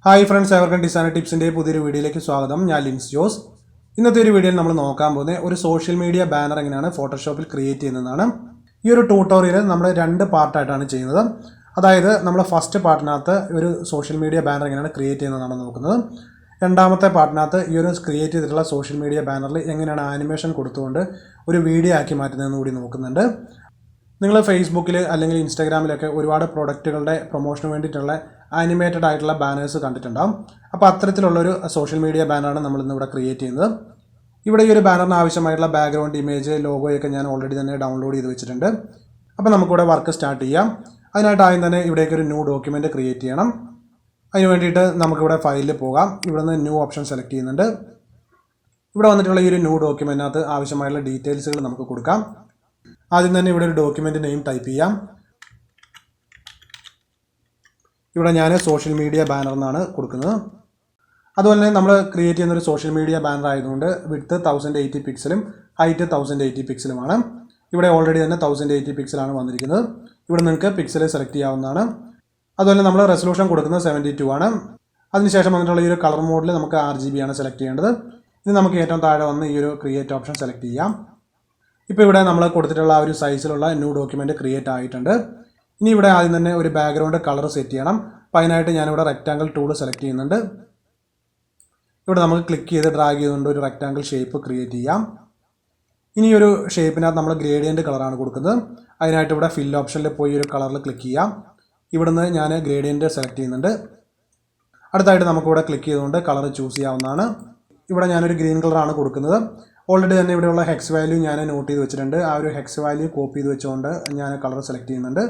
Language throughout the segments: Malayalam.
ഹായ് ഫ്രണ്ട്സ്, എവർക്കും ഡിസൈനർ ടിപ്സിൻ്റെ പുതിയൊരു വീഡിയോയിലേക്ക് സ്വാഗതം. ഞാൻ ലിൻസ് ജോസ്. ഇന്നത്തെ ഒരു വീഡിയോയിൽ നമ്മൾ നോക്കാൻ പോകുന്നത് ഒരു സോഷ്യൽ മീഡിയ ബാനർ എങ്ങനെയാണ് ഫോട്ടോഷോപ്പിൽ ക്രിയേറ്റ് ചെയ്യുന്നതാണ്. ഈ ഒരു ട്യൂട്ടോറിയൽ നമ്മൾ 2 പാർട്ടായിട്ടാണ് ചെയ്യുന്നത്. അതായത് നമ്മൾ ഫസ്റ്റ് പാർട്ടിനകത്ത് ഒരു സോഷ്യൽ മീഡിയ ബാനർ എങ്ങനെയാണ് ക്രിയേറ്റ് ചെയ്യുന്നതാണ് നോക്കുന്നത്. രണ്ടാമത്തെ പാർട്ടിനകത്ത് ഈ ഒരു ക്രിയേറ്റ് ചെയ്തിട്ടുള്ള സോഷ്യൽ മീഡിയ ബാനറിൽ എങ്ങനെയാണ് ആനിമേഷൻ കൊടുത്തുകൊണ്ട് ഒരു വീഡിയോ ആക്കി മാറ്റുന്നതെന്ന് കൂടി നോക്കുന്നുണ്ട്. നിങ്ങൾ ഫേസ്ബുക്കിൽ അല്ലെങ്കിൽ ഇൻസ്റ്റാഗ്രാമിലൊക്കെ ഒരുപാട് പ്രൊഡക്റ്റുകളുടെ പ്രൊമോഷന് വേണ്ടിയിട്ടുള്ള ആനിമേറ്റഡ് ആയിട്ടുള്ള ബാനേഴ്സ് കണ്ടിട്ടുണ്ടാകും. അപ്പോൾ അത്തരത്തിലുള്ളൊരു സോഷ്യൽ മീഡിയ ബാനറാണ് നമ്മൾ ഇന്നിവിടെ ക്രിയേറ്റ് ചെയ്യുന്നത്. ഇവിടെ ഈ ഒരു ബാനറിന് ആവശ്യമായിട്ടുള്ള ബാക്ക്ഗ്രൗണ്ട് ഇമേജ് ലോഗോയൊക്കെ ഞാൻ ഓൾറെഡി തന്നെ ഡൗൺലോഡ് ചെയ്ത് വെച്ചിട്ടുണ്ട്. അപ്പോൾ നമുക്കിവിടെ വർക്ക് സ്റ്റാർട്ട് ചെയ്യാം. അതിനായിട്ട് ആദ്യം തന്നെ ഇവിടേക്ക് ഒരു ന്യൂ ഡോക്യുമെൻറ്റ് ക്രിയേറ്റ് ചെയ്യണം. അതിന് വേണ്ടിയിട്ട് നമുക്കിവിടെ ഫയലിൽ പോകാം. ഇവിടെ നിന്ന് ന്യൂ ഓപ്ഷൻ സെലക്ട് ചെയ്യുന്നുണ്ട്. ഇവിടെ വന്നിട്ടുള്ള ഈ ഒരു ന്യൂ ഡോക്യുമെൻറ്റിനകത്ത് ആവശ്യമായുള്ള ഡീറ്റെയിൽസുകൾ നമുക്ക് കൊടുക്കാം. ആദ്യം തന്നെ ഇവിടെ ഒരു ഡോക്യുമെൻ്റ് നെയിം ടൈപ്പ് ചെയ്യാം. ഇവിടെ ഞാൻ സോഷ്യൽ മീഡിയ ബാനർ എന്നാണ് കൊടുക്കുന്നത്. അതുപോലെ തന്നെ നമ്മൾ ക്രിയേറ്റ് ചെയ്യുന്നൊരു സോഷ്യൽ മീഡിയ ബാനർ ആയതുകൊണ്ട് വിഡ്ത്ത് 1080 പിക്സലും ഹൈറ്റ് 1080 പിക്സലുമാണ്. ഇവിടെ ഓൾറെഡി തന്നെ 1080 പിക്സലാണ് വന്നിരിക്കുന്നത്. ഇവിടെ നിങ്ങൾക്ക് പിക്സൽ സെലക്ട് ചെയ്യാവുന്നതാണ്. അതുപോലെ നമ്മൾ റെസൊല്യൂഷൻ കൊടുക്കുന്നത് 72 ആണ്. അതിനുശേഷം വന്നിട്ടുള്ള ഈ ഒരു കളർ മോഡിൽ നമുക്ക് RGB ആണ് സെലക്ട് ചെയ്യേണ്ടത്. ഇനി നമുക്ക് ഏറ്റവും താഴെ വന്ന് ഈ ഒരു ക്രിയേറ്റ് ഓപ്ഷൻ സെലക്ട് ചെയ്യാം. ഇപ്പോൾ ഇവിടെ നമ്മൾ കൊടുത്തിട്ടുള്ള ആ ഒരു സൈസിലുള്ള ന്യൂ ഡോക്യുമെൻ്റ് ക്രിയേറ്റ് ആയിട്ടുണ്ട്. ഇനി ഇവിടെ ആദ്യം തന്നെ ഒരു ബാക്ക്ഗ്രൗണ്ട് കളർ സെറ്റ് ചെയ്യണം. അപ്പോൾ അതിനായിട്ട് ഞാനിവിടെ റെക്റ്റാങ്കിൾ ടൂൾ സെലക്ട് ചെയ്യുന്നുണ്ട്. ഇവിടെ നമുക്ക് ക്ലിക്ക് ചെയ്ത് ഡ്രാഗ് ചെയ്തുകൊണ്ട് ഒരു റെക്റ്റാങ്കിൾ ഷേപ്പ് ക്രിയേറ്റ് ചെയ്യാം. ഇനി ഒരു ഷേപ്പിനകത്ത് നമ്മൾ ഗ്രേഡിയൻറ്റ് കളറാണ് കൊടുക്കുന്നത്. അതിനായിട്ട് ഇവിടെ ഫിൽ ഓപ്ഷനിൽ പോയി ഒരു കളറിൽ ക്ലിക്ക് ചെയ്യാം. ഇവിടുന്ന് ഞാൻ ഗ്രേഡിയൻറ്റ് സെലക്ട് ചെയ്യുന്നുണ്ട്. അടുത്തായിട്ട് നമുക്കിവിടെ ക്ലിക്ക് ചെയ്തുകൊണ്ട് കളർ ചൂസ് ചെയ്യാവുന്നതാണ്. ഇവിടെ ഞാനൊരു ഗ്രീൻ കളറാണ് കൊടുക്കുന്നത്. ഓൾറെഡി തന്നെ ഇവിടെയുള്ള ഹെക്സ് വാല്യൂ ഞാൻ നോട്ട് ചെയ്ത് വെച്ചിട്ടുണ്ട്. ആ ഒരു ഹെക്സ് വാല്യൂ കോപ്പി ചെയ്ത് വെച്ചുകൊണ്ട് ഞാൻ കളർ സെലക്ട് ചെയ്യുന്നുണ്ട്.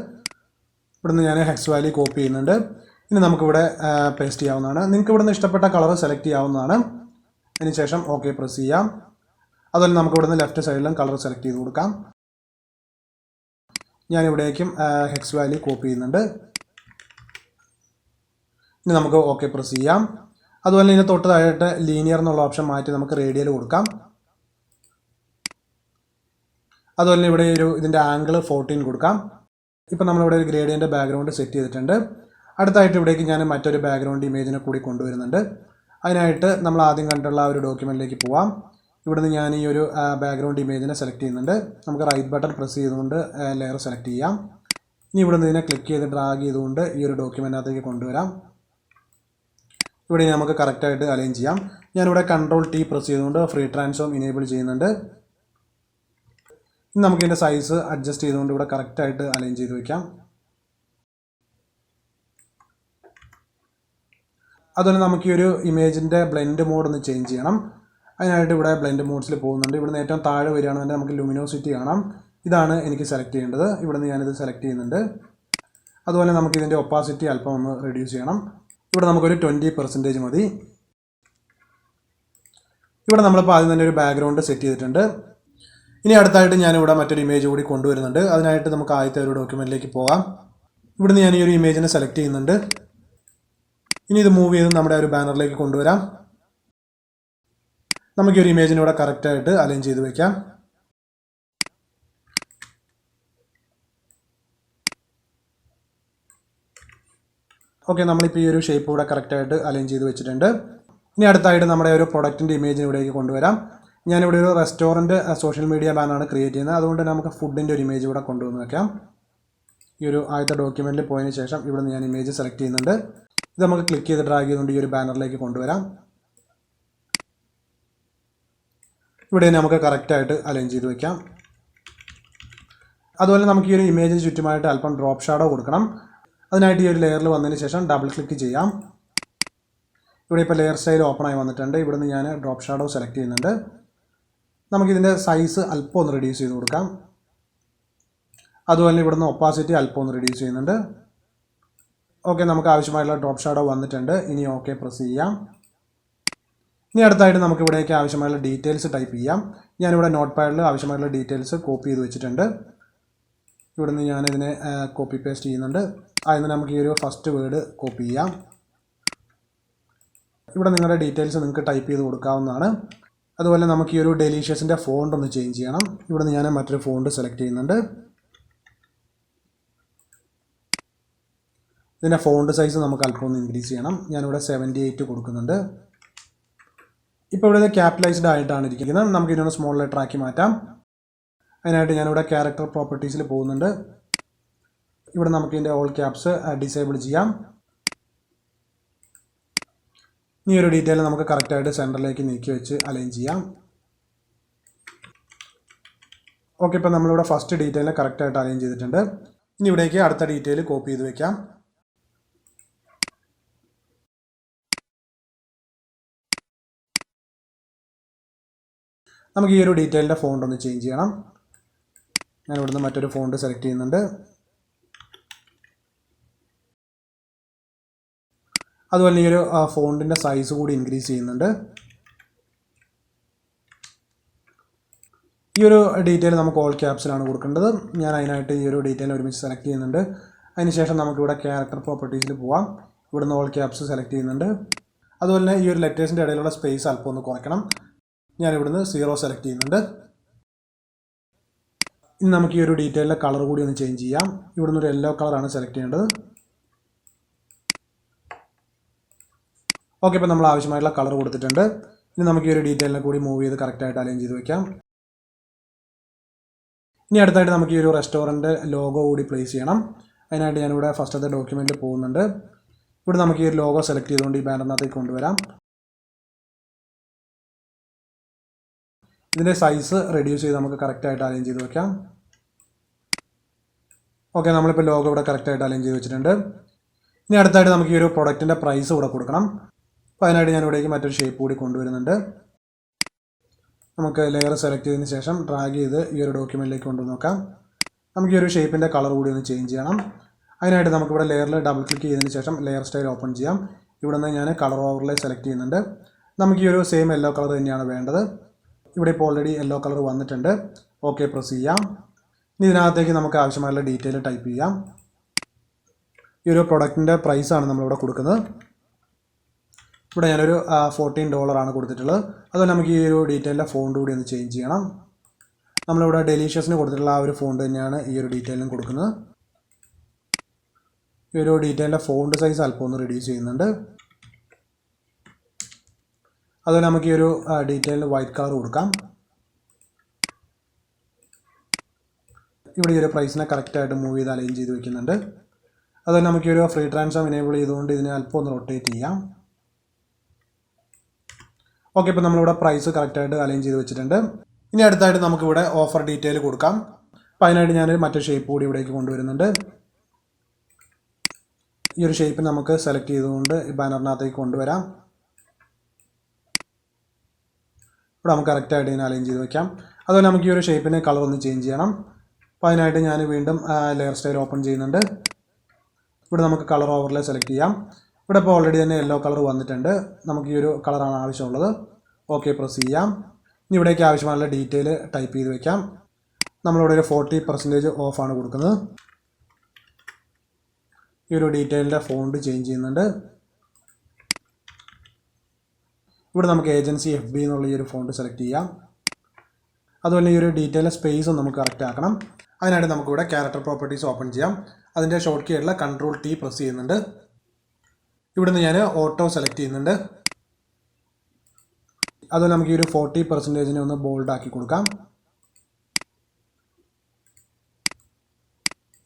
ഇവിടുന്ന് ഞാൻ ഹെക്സ് വാല്യൂ കോപ്പി ചെയ്യുന്നുണ്ട്. ഇനി നമുക്കിവിടെ പേസ്റ്റ് ചെയ്യാവുന്നതാണ്. നിങ്ങൾക്ക് ഇവിടുന്ന് ഇഷ്ടപ്പെട്ട കളർ സെലക്ട് ചെയ്യാവുന്നതാണ്. അതിനുശേഷം ഓക്കെ പ്രസ് ചെയ്യാം. അതുപോലെ നമുക്ക് ഇവിടുന്ന് ലെഫ്റ്റ് സൈഡിലും കളർ സെലക്ട് ചെയ്ത് കൊടുക്കാം. ഞാൻ ഇവിടേക്കും ഹെക്സ് വാല്യൂ കോപ്പി ചെയ്യുന്നുണ്ട്. ഇനി നമുക്ക് ഓക്കെ പ്രസ് ചെയ്യാം. അതുപോലെ ഇതിന് തൊട്ട് താഴെയായിട്ട് ലീനിയർ എന്നുള്ള ഓപ്ഷൻ മാറ്റി നമുക്ക് റേഡിയൽ കൊടുക്കാം. അതുപോലെ ഇവിടെ ഇതിൻ്റെ ആംഗിൾ 14 കൊടുക്കാം. ഇപ്പോൾ നമ്മളിവിടെ ഒരു ഗ്രേഡിയൻ്റെ ബാക്ക്ഗ്രൗണ്ട് സെറ്റ് ചെയ്തിട്ടുണ്ട്. അടുത്തായിട്ട് ഇവിടേക്ക് ഞാൻ മറ്റൊരു ബാക്ക്ഗ്രൗണ്ട് ഇമേജിനെ കൂടി കൊണ്ടുവരുന്നുണ്ട്. അതിനായിട്ട് നമ്മൾ ആദ്യം കണ്ടുള്ള ആ ഒരു ഡോക്യുമെൻറ്റിലേക്ക് പോവാം. ഇവിടുന്ന് ഞാൻ ഈ ഒരു ബാക്ക്ഗ്രൗണ്ട് ഇമേജിനെ സെലക്ട് ചെയ്യുന്നുണ്ട്. നമുക്ക് റൈറ്റ് ബട്ടൺ പ്രസ് ചെയ്തുകൊണ്ട് ലെയർ സെലക്ട് ചെയ്യാം. ഇനി ഇവിടുന്ന് ഇതിനെ ക്ലിക്ക് ചെയ്ത് ഡ്രാഗ് ചെയ്തുകൊണ്ട് ഈ ഒരു ഡോക്യുമെൻറ്റിനകത്തേക്ക് കൊണ്ടുവരാം. ഇവിടെ നമുക്ക് കറക്റ്റായിട്ട് അലൈൻ ചെയ്യാം. ഞാനിവിടെ Ctrl+T പ്രസ് ചെയ്തുകൊണ്ട് ഫ്രീ ട്രാൻസ്ഫോം ഇനേബിൾ ചെയ്യുന്നുണ്ട്. ഇനി നമുക്കിതിൻ്റെ സൈസ് അഡ്ജസ്റ്റ് ചെയ്തുകൊണ്ട് ഇവിടെ കറക്റ്റായിട്ട് അലൈൻ ചെയ്ത് വയ്ക്കാം. അതുപോലെ നമുക്ക് ഈ ഒരു ഇമേജിൻ്റെ ബ്ലെൻഡ് മോഡ് ഒന്ന് ചേഞ്ച് ചെയ്യണം. അതിനായിട്ട് ഇവിടെ ബ്ലെൻഡ് മോഡ്സിൽ പോകുന്നുണ്ട്. ഇവിടുന്ന് ഏറ്റവും താഴെ വരികയാണെന്നുണ്ടെങ്കിൽ നമുക്ക് ലുമിനോസിറ്റി കാണാം. ഇതാണ് എനിക്ക് സെലക്ട് ചെയ്യേണ്ടത്. ഇവിടുന്ന് ഞാനിത് സെലക്ട് ചെയ്യുന്നുണ്ട്. അതുപോലെ നമുക്കിതിൻ്റെ ഒപ്പാസിറ്റി അല്പം ഒന്ന് റെഡ്യൂസ് ചെയ്യണം. ഇവിടെ നമുക്കൊരു 20% മതി. ഇവിടെ നമ്മളിപ്പോൾ ആദ്യം തന്നെ ഒരു ബാക്ക്ഗ്രൗണ്ട് സെറ്റ് ചെയ്തിട്ടുണ്ട്. ഇനി അടുത്തായിട്ട് ഞാനിവിടെ മറ്റൊരു ഇമേജ് കൂടി കൊണ്ടുവരുന്നുണ്ട്. അതിനായിട്ട് നമുക്ക് ആദ്യത്തെ ഒരു ഡോക്യുമെൻറ്റിലേക്ക് പോകാം. ഇവിടുന്ന് ഞാൻ ഈ ഒരു ഇമേജിനെ സെലക്ട് ചെയ്യുന്നുണ്ട്. ഇനി ഇത് മൂവ് ചെയ്ത് നമ്മുടെ ഒരു ബാനറിലേക്ക് കൊണ്ടുവരാം. നമുക്ക് ഈ ഒരു ഇമേജിനെ ഇവിടെ കറക്റ്റായിട്ട് അലൈൻ ചെയ്ത് വയ്ക്കാം. ഓക്കെ, നമ്മളിപ്പോൾ ഈ ഒരു ഷേപ്പ് ഇവിടെ കറക്റ്റായിട്ട് അലൈൻ ചെയ്ത് വെച്ചിട്ടുണ്ട്. ഇനി അടുത്തായിട്ട് നമ്മുടെ ഒരു പ്രൊഡക്റ്റിൻ്റെ ഇമേജിനെ ഇവിടേക്ക് കൊണ്ടുവരാം. ഞാനിവിടെ ഒരു റെസ്റ്റോറൻറ്റ് സോഷ്യൽ മീഡിയ ബാനറാണ് ക്രിയേറ്റ് ചെയ്യുന്നത്. അതുകൊണ്ട് നമുക്ക് ഫുഡിൻ്റെ ഒരു ഇമേജ് ഇവിടെ കൊണ്ടുവന്ന് വയ്ക്കാം. ഈ ഒരു ആദ്യത്തെ ഡോക്യുമെൻറ്റിൽ പോയതിന് ശേഷം ഇവിടെ നിന്ന് ഞാൻ ഇമേജ് സെലക്ട് ചെയ്യുന്നുണ്ട്. ഇത് നമുക്ക് ക്ലിക്ക് ചെയ്ത് ഡ്രാഗ് ചെയ്തുകൊണ്ട് ഈ ഒരു ബാനറിലേക്ക് കൊണ്ടുവരാം. ഇവിടെ നമുക്ക് കറക്റ്റായിട്ട് അലൈൻ ചെയ്ത് വയ്ക്കാം. അതുപോലെ നമുക്ക് ഈ ഒരു ഇമേജിന് ചുറ്റുമായിട്ട് അല്പം ഡ്രോപ്പ് ഷാഡോ കൊടുക്കണം. അതിനായിട്ട് ഈ ഒരു ലെയറിൽ വന്നതിന് ശേഷം ഡബിൾ ക്ലിക്ക് ചെയ്യാം. ഇവിടെ ഇപ്പോൾ ലെയർ സ്റ്റൈൽ ഓപ്പൺ ആയി വന്നിട്ടുണ്ട്. ഇവിടുന്ന് ഞാൻ ഡ്രോപ്പ് ഷാഡോ സെലക്ട് ചെയ്യുന്നുണ്ട്. നമുക്കിതിൻ്റെ സൈസ് അല്പം ഒന്ന് റെഡ്യൂസ് ചെയ്ത് കൊടുക്കാം. അതുപോലെ ഇവിടുന്ന് ഒപ്പാസിറ്റി അല്പം ഒന്ന് റെഡ്യൂസ് ചെയ്യുന്നുണ്ട്. ഓക്കെ, നമുക്ക് ആവശ്യമായിട്ടുള്ള ഡ്രോപ്പ് ഷാഡോ വന്നിട്ടുണ്ട്. ഇനി ഓക്കെ പ്രസ് ചെയ്യാം. ഇനി അടുത്തായിട്ട് നമുക്ക് ഇവിടേക്ക് ആവശ്യമായുള്ള ഡീറ്റെയിൽസ് ടൈപ്പ് ചെയ്യാം. ഞാനിവിടെ നോട്ട് പാഡിൽ ആവശ്യമായിട്ടുള്ള ഡീറ്റെയിൽസ് കോപ്പി ചെയ്ത് വെച്ചിട്ടുണ്ട്. ഇവിടെ നിന്ന് ഞാനിതിനെ കോപ്പി പേസ്റ്റ് ചെയ്യുന്നുണ്ട്. അതിന് നമുക്ക് ഈ ഒരു ഫസ്റ്റ് വേർഡ് കോപ്പി ചെയ്യാം. ഇവിടെ നിങ്ങളുടെ ഡീറ്റെയിൽസ് നിങ്ങൾക്ക് ടൈപ്പ് ചെയ്ത് കൊടുക്കാവുന്നതാണ്. അതുപോലെ നമുക്ക് ഈ ഒരു ഡെലീഷ്യസിൻ്റെ ഫോണ്ട് ഒന്ന് ചേഞ്ച് ചെയ്യണം. ഇവിടെ നിന്ന് ഞാൻ മറ്റൊരു ഫോണ്ട് സെലക്ട് ചെയ്യുന്നുണ്ട്. ഇതിൻ്റെ ഫോണ്ട് സൈസ് നമുക്ക് അല്പം ഒന്ന് ഇൻക്രീസ് ചെയ്യണം. ഞാനിവിടെ 78 കൊടുക്കുന്നുണ്ട്. ഇപ്പോൾ ഇവിടെ ക്യാപിറ്റലൈസ്ഡ് ആയിട്ടാണ് ഇരിക്കുന്നത്. നമുക്ക് ഇതിനൊന്ന് സ്മോൾ ലെറ്റർ ആക്കി മാറ്റാം. അതിനായിട്ട് ഞാനിവിടെ ക്യാരക്ടർ പ്രോപ്പർട്ടീസിൽ പോകുന്നുണ്ട്. ഇവിടെ നമുക്ക് ഇതിൻ്റെ ഓൾ ക്യാപ്സ് ഡിസേബിൾ ചെയ്യാം. ഈ ഒരു ഡീറ്റെയിൽ നമുക്ക് കറക്റ്റായിട്ട് സെൻറ്ററിലേക്ക് നീക്കി വെച്ച് അലൈൻ ചെയ്യാം. ഓക്കെ, ഇപ്പോൾ നമ്മളിവിടെ ഫസ്റ്റ് ഡീറ്റെയിൽ കറക്റ്റായിട്ട് അലൈൻ ചെയ്തിട്ടുണ്ട്. ഇനി ഇവിടേക്ക് അടുത്ത ഡീറ്റെയിൽ കോപ്പി ചെയ്ത് വെക്കാം. നമുക്ക് ഈ ഒരു ഡീറ്റെയിലിൻ്റെ ഫോണ്ട് ഒന്ന് ചേഞ്ച് ചെയ്യണം. ഞാൻ ഇവിടുന്ന് മറ്റൊരു ഫോണ്ട് സെലക്ട് ചെയ്യുന്നുണ്ട്. അതുപോലെ ഈ ഒരു ഫോണ്ടിൻ്റെ സൈസ് കൂടി ഇൻക്രീസ് ചെയ്യുന്നുണ്ട്. ഈ ഒരു ഡീറ്റെയിൽ നമുക്ക് ഓൾ ക്യാപ്സിലാണ് കൊടുക്കേണ്ടത്. ഞാൻ അതിനായിട്ട് ഈ ഒരു ഡീറ്റെയിൽ ഒരുമിച്ച് സെലക്ട് ചെയ്യുന്നുണ്ട്. അതിനുശേഷം നമുക്കിവിടെ ക്യാരക്ടർ പ്രോപ്പർട്ടീസിൽ പോവാം. ഇവിടുന്ന് ഓൾ ക്യാപ്സ് സെലക്ട് ചെയ്യുന്നുണ്ട്. അതുപോലെ തന്നെ ഈ ഒരു ലെറ്റേഴ്സിൻ്റെ ഇടയിലുള്ള സ്പേസ് അല്പം ഒന്ന് കുറയ്ക്കണം. ഞാൻ ഇവിടുന്ന് 0 സെലക്ട് ചെയ്യുന്നുണ്ട്. ഇനി നമുക്ക് ഈ ഒരു ഡീറ്റെയിലിൻ്റെ കളർ കൂടി ഒന്ന് ചേഞ്ച് ചെയ്യാം. ഇവിടുന്ന് ഒരു യെല്ലോ കളറാണ് സെലക്ട് ചെയ്യേണ്ടത്. ഓക്കെ, ഇപ്പോൾ നമ്മൾ ആവശ്യമായിട്ടുള്ള കളർ കൊടുത്തിട്ടുണ്ട്. ഇനി നമുക്ക് ഈ ഒരു ഡീറ്റെയിലിനെ കൂടി മൂവ് ചെയ്ത് കറക്റ്റായിട്ട് അലൈൻ ചെയ്ത് വയ്ക്കാം. ഇനി അടുത്തായിട്ട് നമുക്ക് ഈ ഒരു റെസ്റ്റോറൻറ്റ് ലോഗോ കൂടി പ്ലേസ് ചെയ്യണം. അതിനായിട്ട് ഞാനിവിടെ ഫസ്റ്റത്തെ ഡോക്യുമെൻറ്റിൽ പോകുന്നുണ്ട്. ഇവിടെ നമുക്ക് ഈ ഒരു ലോഗോ സെലക്ട് ചെയ്തുകൊണ്ട് ഈ ബാനറിനകത്തേക്ക് കൊണ്ടുവരാം. ഇതിൻ്റെ സൈസ് റെഡ്യൂസ് ചെയ്ത് നമുക്ക് കറക്റ്റായിട്ട് അലൈൻ ചെയ്ത് വയ്ക്കാം. ഓക്കെ, നമ്മളിപ്പോൾ ലോഗോ ഇവിടെ കറക്റ്റായിട്ട് അലൈൻ ചെയ്ത് വെച്ചിട്ടുണ്ട്. ഇനി അടുത്തായിട്ട് നമുക്ക് ഈ ഒരു പ്രൊഡക്റ്റിൻ്റെ പ്രൈസ് ഇവിടെ കൊടുക്കണം. അപ്പോൾ അതിനായിട്ട് ഞാൻ ഇവിടേക്ക് മറ്റൊരു ഷേപ്പ് കൂടി കൊണ്ടുവരുന്നുണ്ട്. നമുക്ക് ലെയർ സെലക്ട് ചെയ്തതിന് ശേഷം ഡ്രാഗ് ചെയ്ത് ഈ ഒരു ഡോക്യുമെൻറ്റിലേക്ക് കൊണ്ടുവന്ന് നോക്കാം. നമുക്ക് ഈ ഒരു ഷേപ്പിൻ്റെ കളർ കൂടി ഒന്ന് ചേഞ്ച് ചെയ്യണം. അതിനായിട്ട് നമുക്കിവിടെ ലെയറിൽ ഡബിൾ ക്ലിക്ക് ചെയ്തതിന് ശേഷം ലെയർ സ്റ്റൈൽ ഓപ്പൺ ചെയ്യാം. ഇവിടെ നിന്ന് ഞാൻ കളർ ഓവർലേ സെലക്ട് ചെയ്യുന്നുണ്ട്. നമുക്ക് ഈ ഒരു സെയിം യെല്ലോ കളർ തന്നെയാണ് വേണ്ടത്. ഇവിടെ ഇപ്പോൾ ഓൾറെഡി യെല്ലോ കളർ വന്നിട്ടുണ്ട്. ഓക്കെ പ്രസ് ചെയ്യാം. ഇനി ഇതിനകത്തേക്ക് നമുക്ക് ആവശ്യമായുള്ള ഡീറ്റെയിൽ ടൈപ്പ് ചെയ്യാം. ഈ ഒരു പ്രൊഡക്റ്റിൻ്റെ പ്രൈസാണ് നമ്മളിവിടെ കൊടുക്കുന്നത്. ഇവിടെ ഞാനൊരു $14 കൊടുത്തിട്ടുള്ളത്. അതുപോലെ നമുക്ക് ഈ ഒരു ഡീറ്റെയിലിൻ്റെ ഫോണ്ട് കൂടി ഒന്ന് ചേഞ്ച് ചെയ്യണം. നമ്മളിവിടെ ഡെലീഷ്യസിന് കൊടുത്തിട്ടുള്ള ആ ഒരു ഫോണ്ട് തന്നെയാണ് ഈ ഒരു ഡീറ്റെയിലും കൊടുക്കുന്നത്. ഈ ഒരു ഡീറ്റെയിലിൻ്റെ ഫോണ്ട് സൈസ് അല്പം ഒന്ന് റെഡ്യൂസ് ചെയ്യുന്നുണ്ട്. അതുപോലെ നമുക്ക് ഈ ഒരു ഡീറ്റെയിലിന് വൈറ്റ് കളർ കൊടുക്കാം. ഇവിടെ ഈ ഒരു പ്രൈസിനെ കറക്റ്റായിട്ട് മൂവ് ചെയ്ത് അലൈൻ ചെയ്ത് വെക്കുന്നുണ്ട്. അതുപോലെ നമുക്ക് ഈ ഒരു ഫ്രീ ട്രാൻസ്ഫോം എനേബിൾ ചെയ്തുകൊണ്ട് ഇതിനെ അല്പം ഒന്ന് റൊട്ടേറ്റ് ചെയ്യാം. ഓക്കെ, ഇപ്പോൾ നമ്മളിവിടെ പ്രൈസ് കറക്റ്റായിട്ട് അലൈൻ ചെയ്ത് വെച്ചിട്ടുണ്ട്. ഇനി അടുത്തായിട്ട് നമുക്കിവിടെ ഓഫർ ഡീറ്റെയിൽ കൊടുക്കാം. അപ്പോൾ അതിനായിട്ട് ഞാൻ മറ്റൊരു ഷേപ്പ് കൂടി ഇവിടേക്ക് കൊണ്ടുവരുന്നുണ്ട്. ഈ ഒരു ഷേപ്പ് നമുക്ക് സെലക്ട് ചെയ്തുകൊണ്ട് ഈ ബാനറിനകത്തേക്ക് കൊണ്ടുവരാം. ഇവിടെ നമുക്ക് കറക്റ്റായിട്ട് ഇതിനെ അലൈൻ ചെയ്ത് വയ്ക്കാം. അതുപോലെ നമുക്ക് ഈ ഒരു ഷേപ്പിന് കളർ ഒന്ന് ചേഞ്ച് ചെയ്യണം. അപ്പോൾ അതിനായിട്ട് ഞാൻ വീണ്ടും ലെയർ സ്റ്റൈൽ ഓപ്പൺ ചെയ്യുന്നുണ്ട്. ഇവിടെ നമുക്ക് കളർ ഓവർലേ സെലക്ട് ചെയ്യാം. ഇവിടെ ഇപ്പോൾ ഓൾറെഡി തന്നെ യെല്ലോ കളർ വന്നിട്ടുണ്ട്. നമുക്ക് ഈ ഒരു കളറാണ് ആവശ്യമുള്ളത്. ഓക്കെ പ്രസ് ചെയ്യാം. ഇനി ഇവിടേക്ക് ആവശ്യമായുള്ള ഡീറ്റെയിൽ ടൈപ്പ് ചെയ്ത് വയ്ക്കാം. നമ്മളിവിടെ ഒരു 40% ഓഫാണ് കൊടുക്കുന്നത്. ഈ ഒരു ഡീറ്റെയിലിൻ്റെ ഫോണ്ട് ചേഞ്ച് ചെയ്യുന്നുണ്ട്. ഇവിടെ നമുക്ക് ഏജൻസി FB എന്നുള്ള ഈ ഒരു ഫോണ്ട് സെലക്ട് ചെയ്യാം. അതുപോലെ ഈ ഒരു ഡീറ്റെയിൽ സ്പേസും നമുക്ക് കറക്റ്റ് ആക്കണം. അതിനായിട്ട് നമുക്കിവിടെ ക്യാരക്ടർ പ്രോപ്പർട്ടീസ് ഓപ്പൺ ചെയ്യാം. അതിൻ്റെ ഷോർട്ട് കീ ആയിട്ടുള്ള Ctrl+T പ്രസ് ചെയ്യുന്നുണ്ട്. ഇവിടുന്ന് ഞാൻ ഓട്ടോ സെലക്ട് ചെയ്യുന്നുണ്ട്. അതുപോലെ നമുക്ക് ഈ ഒരു 40% ഒന്ന് ബോൾഡ് ആക്കി കൊടുക്കാം.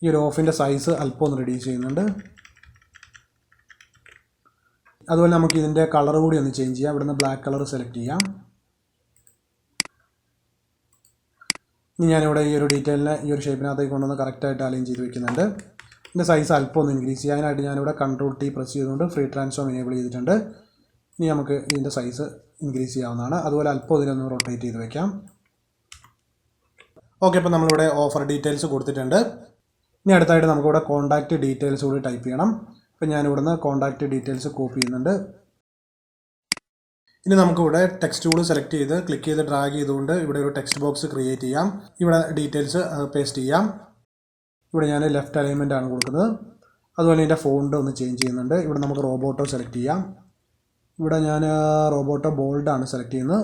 ഈ ഒരു ഓഫിൻ്റെ സൈസ് അല്പം ഒന്ന് റെഡ്യൂസ് ചെയ്യുന്നുണ്ട്. അതുപോലെ നമുക്ക് ഇതിൻ്റെ കളർ കൂടി ഒന്ന് ചേഞ്ച് ചെയ്യാം. ഇവിടുന്ന് ബ്ലാക്ക് കളർ സെലക്ട് ചെയ്യാം. ഇനി ഞാനിവിടെ ഈ ഒരു ഡീറ്റെയിലിനെ ഈ ഒരു ഷേപ്പിനകത്തേക്ക് കൊണ്ടുവന്ന് കറക്റ്റായിട്ട് അലൈൻ ചെയ്ത് വെക്കുന്നുണ്ട്. ഇതിൻ്റെ സൈസ് അല്പം ഒന്ന് ഇൻക്രീസ് ചെയ്യാം. അതിനായിട്ട് ഞാനിവിടെ Ctrl+T പ്രസ് ചെയ്തുകൊണ്ട് ഫ്രീ ട്രാൻസ്ഫോം എനേബിൾ ചെയ്തിട്ടുണ്ട്. ഇനി നമുക്ക് ഇതിൻ്റെ സൈസ് ഇൻക്രീസ് ചെയ്യാവുന്നതാണ്. അതുപോലെ അല്പം ഇതിനൊന്ന് റൊട്ടേറ്റ് ചെയ്ത് വെക്കാം. ഓക്കെ, ഇപ്പോൾ നമ്മളിവിടെ ഓഫർ ഡീറ്റെയിൽസ് കൊടുത്തിട്ടുണ്ട്. ഇനി അടുത്തായിട്ട് നമുക്കിവിടെ കോൺടാക്റ്റ് ഡീറ്റെയിൽസ് കൂടി ടൈപ്പ് ചെയ്യണം. അപ്പോൾ ഞാനിവിടുന്ന് കോൺടാക്റ്റ് ഡീറ്റെയിൽസ് കോപ്പി ചെയ്യുന്നുണ്ട്. ഇനി നമുക്കിവിടെ ടെക്സ്റ്റ് ടൂൾ സെലക്ട് ചെയ്ത് ക്ലിക്ക് ചെയ്ത് ഡ്രാഗ് ചെയ്തുകൊണ്ട് ഇവിടെ ഒരു ടെക്സ്റ്റ് ബോക്സ് ക്രിയേറ്റ് ചെയ്യാം. ഇവിടെ ഡീറ്റെയിൽസ് പേസ്റ്റ് ചെയ്യാം. ഇവിടെ ഞാൻ ലെഫ്റ്റ് അലൈൻമെൻ്റ് ആണ് കൊടുക്കുന്നത്. അതുപോലെ ഇതിൻ്റെ ഫോണ്ട് ഒന്ന് ചേഞ്ച് ചെയ്യുന്നുണ്ട്. ഇവിടെ നമുക്ക് റോബോട്ടോ സെലക്ട് ചെയ്യാം. ഇവിടെ ഞാൻ റോബോട്ടോ ബോൾഡാണ് സെലക്ട് ചെയ്യുന്നത്.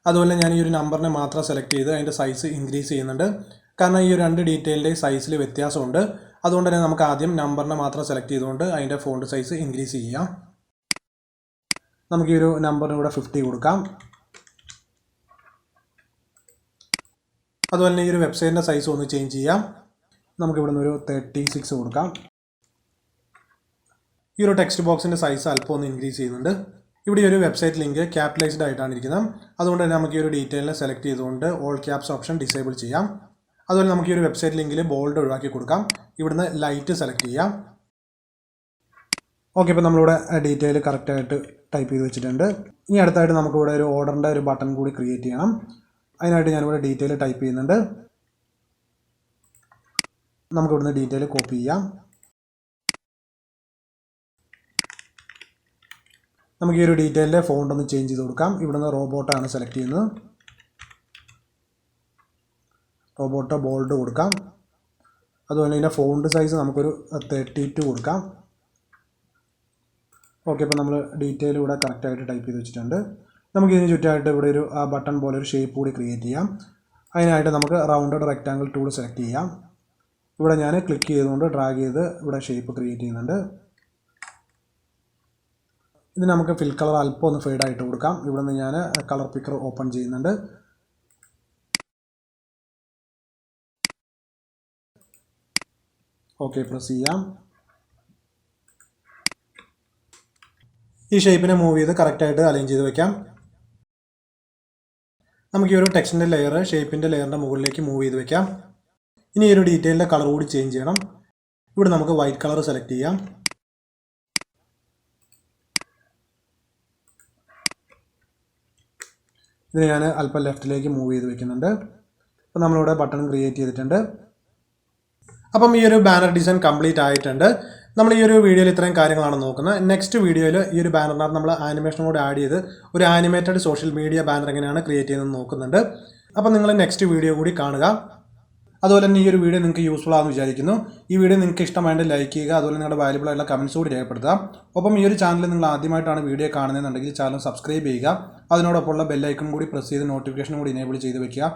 അതുപോലെ ഞാൻ ഈ ഒരു നമ്പറിനെ മാത്രം സെലക്ട് ചെയ്ത് അതിൻ്റെ സൈസ് ഇൻക്രീസ് ചെയ്യുന്നുണ്ട്. കാരണം ഈ ഒരു രണ്ട് ഡീറ്റെയിലിൻ്റെ സൈസിൽ വ്യത്യാസമുണ്ട്. അതുകൊണ്ട് തന്നെ നമുക്ക് ആദ്യം നമ്പറിനെ മാത്രം സെലക്ട് ചെയ്തുകൊണ്ട് അതിൻ്റെ ഫോണ്ട് സൈസ് ഇൻക്രീസ് ചെയ്യാം. നമുക്ക് ഈ ഒരു നമ്പറിന് ഇവിടെ 50 കൊടുക്കാം. അതുപോലെ തന്നെ ഈ ഒരു വെബ്സൈറ്റിൻ്റെ സൈസ് ഒന്ന് ചേഞ്ച് ചെയ്യാം. നമുക്കിവിടെ നിന്ന് ഒരു 36 കൊടുക്കാം. ഈ ഒരു ടെക്സ്റ്റ് ബോക്സിൻ്റെ സൈസ് അല്പം ഒന്ന് ഇൻക്രീസ് ചെയ്യുന്നുണ്ട്. ഇവിടെ ഒരു വെബ്സൈറ്റ് ലിങ്ക് ക്യാപിറ്റലൈസ്ഡ് ആയിട്ടാണ് ഇരിക്കുന്നത്. അതുകൊണ്ട് തന്നെ നമുക്ക് ഈ ഒരു ഡീറ്റെയിലിനെ സെലക്ട് ചെയ്തുകൊണ്ട് ഓൾ ക്യാപ്സ് ഓപ്ഷൻ ഡിസേബിൾ ചെയ്യാം. അതുപോലെ നമുക്ക് ഈ ഒരു വെബ്സൈറ്റ് ലിങ്കിൽ ബോൾഡ് ഒഴിവാക്കി കൊടുക്കാം. ഇവിടുന്ന് ലൈറ്റ് സെലക്ട് ചെയ്യാം. ഓക്കെ, ഇപ്പോൾ നമ്മളിവിടെ ഡീറ്റെയിൽ കറക്റ്റായിട്ട് ടൈപ്പ് ചെയ്ത് വെച്ചിട്ടുണ്ട്. ഇനി അടുത്തായിട്ട് നമുക്കിവിടെ ഒരു ഓർഡറിൻ്റെ ഒരു ബട്ടൺ കൂടി ക്രിയേറ്റ് ചെയ്യണം. അതിനായിട്ട് ഞാനിവിടെ ഡീറ്റെയിൽ ടൈപ്പ് ചെയ്യുന്നുണ്ട്. നമുക്കിവിടുന്ന് ഡീറ്റെയിൽ കോപ്പി ചെയ്യാം. നമുക്ക് ഈ ഒരു ഡീറ്റെയിലിൻ്റെ ഫോണ്ട് ഒന്ന് ചേഞ്ച് ചെയ്ത് കൊടുക്കാം. ഇവിടുന്ന് റോബോട്ടാണ് സെലക്ട് ചെയ്യുന്നത്. റോബോട്ടോ ബോൾഡ് കൊടുക്കാം. അതുപോലെ ഇതിൻ്റെ ഫോണ്ട് സൈസ് നമുക്കൊരു 32 കൊടുക്കാം. ഓക്കെ, ഇപ്പോൾ നമ്മൾ ഡീറ്റെയിൽ ഇവിടെ കറക്റ്റായിട്ട് ടൈപ്പ് ചെയ്ത് വെച്ചിട്ടുണ്ട്. നമുക്ക് ഇതിന് ചുറ്റായിട്ട് ഇവിടെ ഒരു ബട്ടൺ പോലെ ഒരു ഷേപ്പ് കൂടി ക്രിയേറ്റ് ചെയ്യാം. അതിനായിട്ട് നമുക്ക് റൗണ്ടഡ് റെക്റ്റാങ്കിൾ ടൂൾ സെലക്ട് ചെയ്യാം. ഇവിടെ ഞാൻ ക്ലിക്ക് ചെയ്തുകൊണ്ട് ഡ്രാഗ് ചെയ്ത് ഇവിടെ ഷേപ്പ് ക്രിയേറ്റ് ചെയ്യുന്നുണ്ട്. ഇത് നമുക്ക് ഫിൽ കളർ അല്പം ഒന്ന് ഫെയ്ഡായിട്ട് കൊടുക്കാം. ഇവിടെ നിന്ന് ഞാൻ കളർ പിക്കർ ഓപ്പൺ ചെയ്യുന്നുണ്ട്. ഓക്കെ, പ്രസ് ചെയ്യാം. ഈ ഷേപ്പിനെ മൂവ് ചെയ്ത് കറക്റ്റായിട്ട് അലൈൻ ചെയ്ത് വെക്കാം. നമുക്ക് ഈ ഒരു ടെക്സ്റ്റിൻ്റെ ലെയർ ഷേപ്പിൻ്റെ ലെയറിൻ്റെ മുകളിലേക്ക് മൂവ് ചെയ്ത് വെക്കാം. ഇനി ഈ ഒരു ഡീറ്റെയിലിൻ്റെ കളർ കൂടി ചേഞ്ച് ചെയ്യണം. ഇവിടെ നമുക്ക് വൈറ്റ് കളർ സെലക്ട് ചെയ്യാം. ഇതിന് ഞാൻ അല്പം ലെഫ്റ്റിലേക്ക് മൂവ് ചെയ്ത് വെക്കുന്നുണ്ട്. അപ്പോൾ നമ്മളിവിടെ ബട്ടൺ ക്രിയേറ്റ് ചെയ്തിട്ടുണ്ട്. അപ്പം ഈ ഒരു ബാനർ ഡിസൈൻ കംപ്ലീറ്റ് ആയിട്ടുണ്ട്. നമ്മൾ ഈ ഒരു വീഡിയോയിൽ ഇത്രയും കാര്യങ്ങളാണ് നോക്കുന്നത്. നെക്സ്റ്റ് വീഡിയോയിൽ ഈ ഒരു ബാനറിനകത്ത് നമ്മൾ ആനിമേഷൻ കൂടെ ആഡ് ചെയ്ത് ഒരു ആനിമേറ്റഡ് സോഷ്യൽ മീഡിയ ബാനർ എങ്ങനെയാണ് ക്രിയേറ്റ് ചെയ്യുന്നത് നോക്കുന്നുണ്ട്. അപ്പം നിങ്ങൾ നെക്സ്റ്റ് വീഡിയോ കൂടി കാണുക. അതുപോലെ തന്നെ ഈ ഒരു വീഡിയോ നിങ്ങൾക്ക് യൂസ്ഫുൾ ആണെന്ന് വിചാരിക്കുന്നു. ഈ വീഡിയോ നിങ്ങൾക്ക് ഇഷ്ടമായിട്ട് ലൈക്ക് ചെയ്യുക. അതുപോലെ നിങ്ങളുടെ വാല്യുബിൾ ആയിട്ടുള്ള കമൻസ് കൂടി രേഖപ്പെടുത്തുക. ഒപ്പം ഈ ഒരു ചാനൽ നിങ്ങൾ ആദ്യമായിട്ടാണ് വീഡിയോ കാണുന്നതെന്നുണ്ടെങ്കിൽ ചാനൽ സബ്സ്ക്രൈബ് ചെയ്യുക. അതിനോടൊപ്പമുള്ള ബെല്ലൈക്കൺ കൂടി പ്രസ് ചെയ്ത് നോട്ടിഫിക്കേഷൻ കൂടി എനേബിൾ ചെയ്ത് വെക്കുക.